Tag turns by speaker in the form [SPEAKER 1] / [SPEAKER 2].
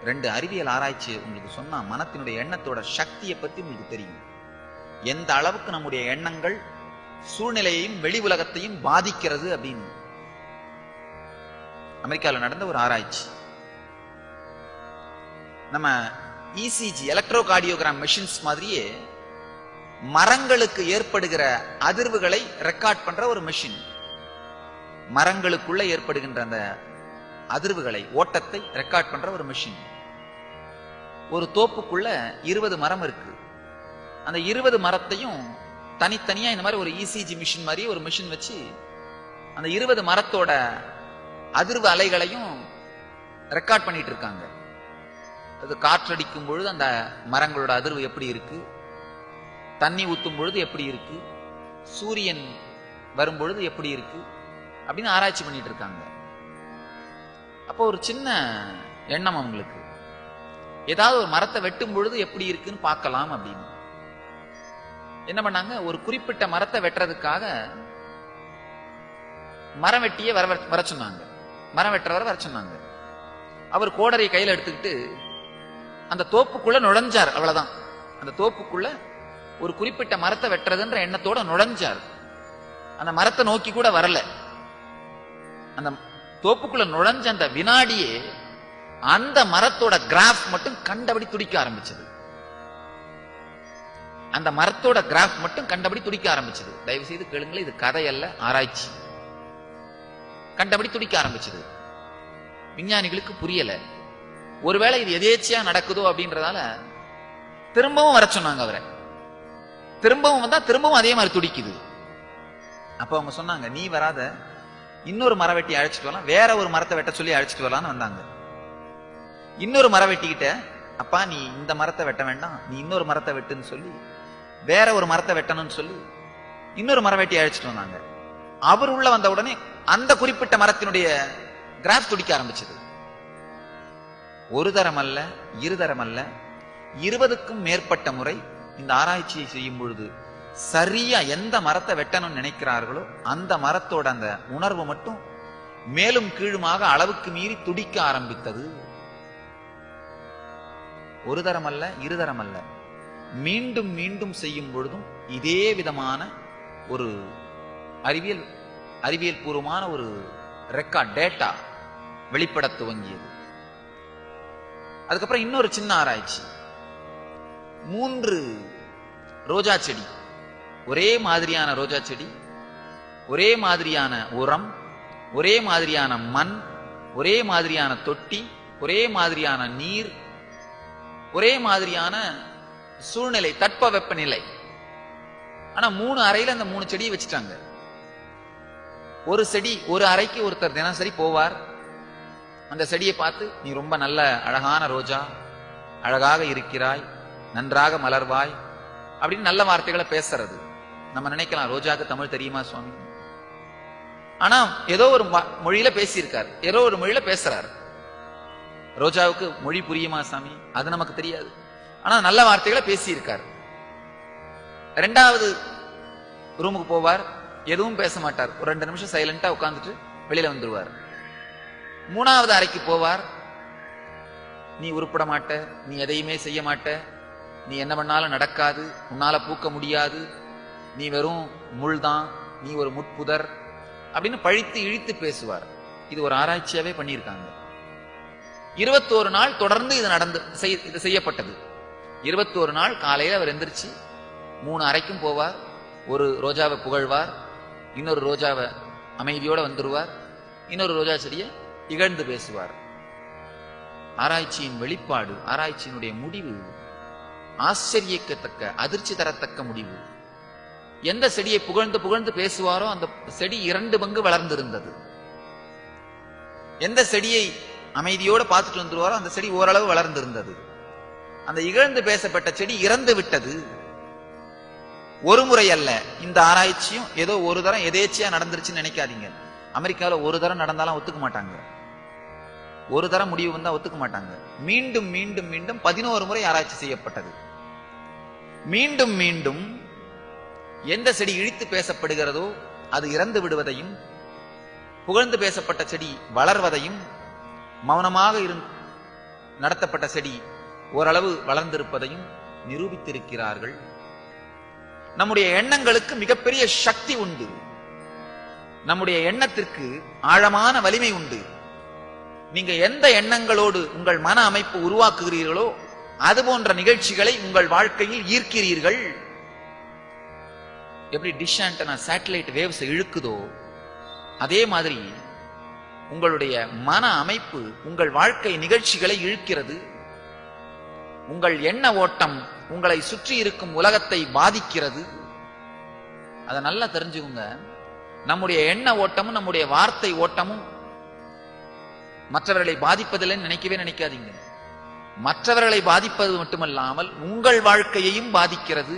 [SPEAKER 1] 2 அறிவியல் ஆராய்ச்சி உங்களுக்கு சொன்னா மனத்தினுடைய எண்ணத்தோட சக்தியை பத்தி உங்களுக்கு தெரியும். எந்த அளவுக்கு நம்முடைய எண்ணங்கள் சூழ்நிலையையும் வெளி உலகத்தையும் பாதிக்கிறது அப்படின்னு அமெரிக்காவில் நடந்த ஒரு ஆராய்ச்சி. நம்ம இசிஜி எலக்ட்ரோ கார்டியோகிராம் மெஷின்ஸ் மாதிரியே மரங்களுக்கு ஏற்படுகிற அதிர்வுகளை ரெக்கார்ட் பண்ற ஒரு மெஷின். மரங்களுக்குள்ள ஏற்படுகின்ற அந்த அதிர்வுகளை ஓட்டத்தை ரெக்கார்ட் பண்ற ஒரு மெஷின். ஒரு தோப்புக்குள்ள 20 மரம் இருக்கு. அந்த 20 மரத்தையும் தனித்தனியா இந்த மாதிரி ஒரு இசிஜி மிஷின் மாதிரி ஒரு மிஷின் வச்சு அந்த 20 மரத்தோட அதிர்வு அலைகளையும் ரெக்கார்ட் பண்ணிட்டு இருக்காங்க. அது காற்றடிக்கும் பொழுது அந்த மரங்களோட அதிர்வு எப்படி இருக்கு, தண்ணி ஊத்தும் பொழுது எப்படி இருக்கு, சூரியன் வரும்பொழுது எப்படி இருக்கு அப்படின்னு ஆராய்ச்சி பண்ணிட்டு இருக்காங்க. அப்போ ஒரு சின்ன எண்ணம் அவங்களுக்கு, ஏதாவது ஒரு மரத்தை வெட்டும் பொழுது எப்படி இருக்குன்னு பார்க்கலாம் அப்படின்னு என்ன பண்ணாங்க. ஒரு குறிப்பிட்ட மரத்தை வெட்டுறதுக்காக மரம் வெட்டியே வர சொன்னாங்க. மரம் வெட்டுறவரை வர சொன்னாங்க. அவர் கோடரியை கையில எடுத்துக்கிட்டு அந்த தோப்புக்குள்ள நுழைஞ்சார். அவ்வளவுதான். அந்த தோப்புக்குள்ள ஒரு குறிப்பிட்ட மரத்தை வெட்டுறதுன்ற எண்ணத்தோட நுழைஞ்சார். அந்த மரத்தை நோக்கி கூட வரல. அந்த தோப்புக்குள்ள நுழைஞ்ச அந்த வினாடியே அந்த மரத்தோட கிராஃப் மட்டும் கண்டபடி துடிக்க ஆரம்பிச்சது. அந்த மரத்தோட கிராஃப் மட்டும் கண்டபடி துடிக்க ஆரம்பிச்சது. தயவு செய்து கேளுங்களேன், இது கதை அல்ல, ஆராய்ச்சி. கண்டபடி துடிக்க ஆரம்பிச்சது. விஞ்ஞானிகளுக்கு புரியல. ஒருவேளை இது எதேச்சியா நடக்குதோ அப்படின்றதால திரும்பவும் வர சொன்னாங்க அவரை. திரும்பவும் வந்தா திரும்பவும் அதே மாதிரி துடிக்குது. அப்ப அவங்க சொன்னாங்க, நீ வராத, இன்னொரு மரம் வெட்டி அழைச்சிட்டு வரலாம், வேற ஒரு மரத்தை வெட்ட சொல்லி அழைச்சிட்டு வரலான்னு வந்தாங்க. இன்னொரு மரம் வெட்டிக்கிட்ட, அப்பா நீ இந்த மரத்தை வெட்ட வேண்டாம், நீ இன்னொரு மரத்தை வெட்டுன்னு சொல்லி வேற ஒரு மரத்தை வெட்டணும்னு சொல்லி இன்னொரு மரம் வெட்டி அழைச்சிட்டு வந்தாங்க. அவர் உள்ள வந்த உடனே அந்த குறிப்பிட்ட மரத்தினுடைய கிராஃப் துடிக்க ஆரம்பிச்சது. ஒரு தரம் அல்ல, 2 தரம் அல்ல, 20க்கும் மேற்பட்ட முறை இந்த ஆராய்ச்சியை செய்யும் பொழுது சரியா எந்த மரத்தை வெட்டணும்னு நினைக்கிறார்களோ அந்த மரத்தோட அந்த உணர்வு மட்டும் மேலும் கீழுமாக அளவுக்கு மீறி துடிக்க ஆரம்பித்தது. ஒரு தரம் அல்ல, 2 தரம் அல்ல, மீண்டும் மீண்டும் செய்யும் பொழுதும் இதே விதமான ஒரு அறிவியல் பூர்வமான ஒரு ரெக்கார்ட் டேட்டா வெளிப்பட துவங்கியது. அதுக்கப்புறம் இன்னொரு சின்ன ஆராய்ச்சி. 3 ரோஜா செடி, ஒரே மாதிரியான ரோஜா செடி, ஒரே மாதிரியான உரம், ஒரே மாதிரியான மண், ஒரே மாதிரியான தொட்டி, ஒரே மாதிரியான நீர், ஒரே மாதிரியான சூழ்நிலை, தட்ப வெப்பநிலை. ஆனா 3 அறையில அந்த 3 செடியை வச்சுட்டாங்க. ஒரு செடி, ஒரு அறைக்கு ஒருத்தர் தினசரி போவார். அந்த செடியை பார்த்து, நீ ரொம்ப நல்ல அழகான ரோஜா, அழகாக இருக்கிறாய், நன்றாக மலர்வாய் அப்படின்னு நல்ல வார்த்தைகளை பேசுறது. நம்ம நினைக்கலாம், ரோஜாக்கு தமிழ் தெரியுமா சுவாமி? ஆனா ஏதோ ஒரு மொழியில பேசியிருக்காரு, ஏதோ ஒரு மொழியில பேசுறாரு. ரோஜாவுக்கு மொழி புரியுமா சாமி? அது நமக்கு தெரியாது. ஆனா நல்ல வார்த்தைகளை பேசியிருக்காரு. 2வது ரூமுக்கு போவார், எதுவும் பேச மாட்டார். ஒரு 2 நிமிஷம் சைலண்டா உட்கார்ந்துட்டு வெளியில வந்துருவார். 3வது அறைக்கு போவார், நீ உருப்பட மாட்ட, நீ எதையுமே செய்ய மாட்ட, நீ என்ன பண்ணாலும் நடக்காது, உன்னால பூக்க முடியாது, நீ வெறும் முள்தான், நீ ஒரு முட்புதர் அப்படின்னு பழித்து இழித்து பேசுவார். இது ஒரு ஆராய்ச்சியாவே பண்ணியிருக்காங்க. 21 நாள் தொடர்ந்து இது செய்யப்பட்டது. 21 நாள் காலையில அவர் எந்திரிச்சு 3 அறைக்கும் போவார். ஒரு ரோஜாவை புகழ்வார், இன்னொரு ரோஜாவை அமைதியோட வந்துருவார், இன்னொரு ரோஜா செடியை இகழ்ந்து பேசுவார். ஆராய்ச்சியின் வெளிப்பாடு, ஆராய்ச்சியினுடைய முடிவு ஆச்சரியக்கத்தக்க, அதிர்ச்சி தரத்தக்க முடிவு. எந்த செடியை புகழ்ந்து புகழ்ந்து பேசுவாரோ அந்த செடி 2 பங்கு வளர்ந்திருந்தது. எந்த செடியை அமைதியோடு பார்த்துட்டு வந்துருவாரோ அந்த செடி ஓரளவு வளர்ந்திருந்தது. அந்த இகழ்ந்து பேசப்பட்ட செடி இறந்து விட்டது. ஒரு முறை அல்ல, இந்த ஆராய்ச்சியும் ஏதோ ஒரு தரம் எதேச்சியா நடந்துருச்சுன்னு நினைக்காதீங்க. அமெரிக்காவில் ஒரு தரம் நடந்தாலும் ஒத்துக்க மாட்டாங்க. ஒரு தரம் முடிவு வந்தா ஒத்துக்க மாட்டாங்க. மீண்டும் மீண்டும் மீண்டும் 11 முறை ஆராய்ச்சி செய்யப்பட்டது. மீண்டும் மீண்டும் எந்த செடி இழித்து பேசப்படுகிறதோ அது இறந்து விடுவதையும், புகழ்ந்து பேசப்பட்ட செடி வளர்வதையும், மௌனமாக நடத்தப்பட்ட செடி ஓரளவு வளர்ந்திருப்பதையும் நிரூபித்திருக்கிறார்கள். நம்முடைய எண்ணங்களுக்கு மிகப்பெரிய சக்தி உண்டு. நம்முடைய எண்ணத்திற்கு ஆழமான வலிமை உண்டு. நீங்க எந்த எண்ணங்களோடு உங்கள் மன அமைப்பு உருவாக்குகிறீர்களோ அது போன்ற நிகழ்ச்சிகளை உங்கள் வாழ்க்கையில் ஈர்க்கிறீர்கள். எப்படி டிஷ் ஆண்டனா சேட்டலைட் வேவ்ஸ் இழுக்குதோ அதே மாதிரி உங்களுடைய மன அமைப்பு உங்கள் வாழ்க்கை நிகழ்ச்சிகளை இழுக்கிறது. உங்கள் எண்ண ஓட்டம் உங்களை சுற்றி இருக்கும் உலகத்தை பாதிக்கிறது. அதை நல்லா தெரிஞ்சுக்குங்க. நம்முடைய எண்ண ஓட்டமும் நம்முடைய வார்த்தை ஓட்டமும் மற்றவர்களை பாதிப்பதில்லைன்னு நினைக்கவே நினைக்காதீங்க. மற்றவர்களை பாதிப்பது மட்டுமல்லாமல் உங்கள் வாழ்க்கையையும் பாதிக்கிறது.